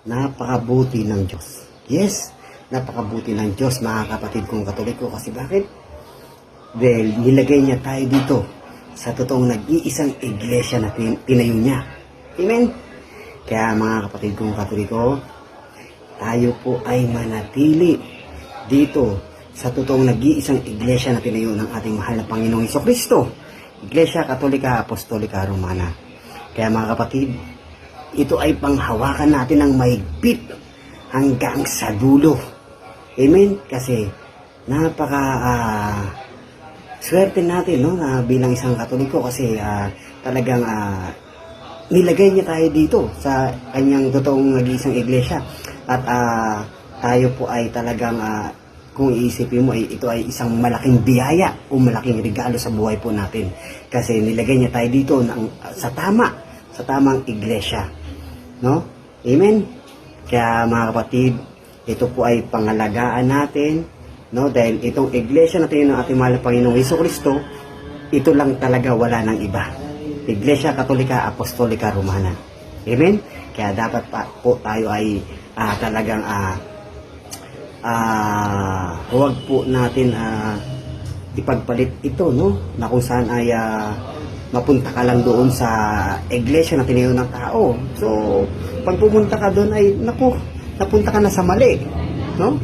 napakabuti ng Diyos. Yes, napakabuti ng Diyos, mga kapatid kong Katoliko. Kasi bakit? Dahil nilagay niya tayo dito sa totoong nag-iisang iglesia na tinayo niya. Amen? Kaya mga kapatid kong Katoliko, tayo po ay manatili dito sa totoong nag-iisang iglesia na tinayo ng ating mahal na Panginoong Hesukristo, Iglesia Katolika Apostolika Romana. Kaya mga kapatid, ito ay panghawakan natin ng mahigpit hanggang sa dulo. Amen? Kasi swerte natin, no, na bilang isang Katoliko kasi talagang nilagay niya tayo dito sa kanyang totoong nag-iisang iglesia. At tayo po ay talagang kung iisipin mo, ito ay isang malaking biyaya o malaking regalo sa buhay po natin. Kasi nilagay niya tayo dito sa tamang iglesia. No? Amen? Kaya mga kapatid, ito po ay pangalagaan natin. No? Dahil itong iglesia natin ng ating mahal na Panginoong Hesukristo, ito lang talaga, wala ng iba. Iglesia Katolika Apostolika Romana. Amen? Kaya dapat po tayo ay talagang huwag po natin ipagpalit ito, no? Na kung saan ay mapunta ka lang doon sa iglesia na tinayo ng tao. So, pag pumunta ka doon ay, napunta ka na sa mali, no?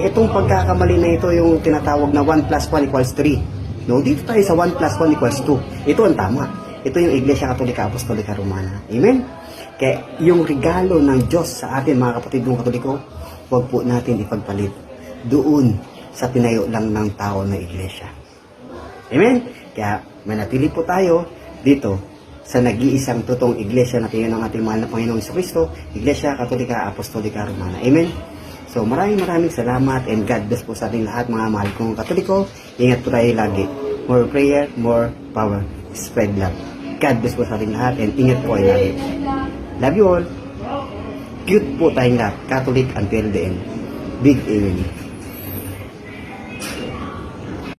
Itong pagkakamali na ito yung tinatawag na 1 plus 1 equals 3. No? Dito tayo sa 1 plus 1 equals 2. Ito ang tama. Ito yung Iglesia Katolika Apostolika Romana. Amen? Kaya yung regalo ng Diyos sa atin, mga kapatid ng Katoliko, huwag po natin ipagpalit doon sa tinayo lang ng tao na iglesia. Amen? Kaya manatili po tayo dito sa nag-iisang totoong iglesia na tinayo ng ating mahal na Panginoong Hesukristo, Iglesia Katolika Apostolika Romana. Amen? So maraming salamat and God bless po sa ating lahat, mga mahal kong Katoliko. Ingat po tayo lagi. More prayer, more power. Spread love. God bless po sa ating lahat and ingat po kayo lagi. Love you all. Cute po tayong lahat. Catholic until the end. Big amen.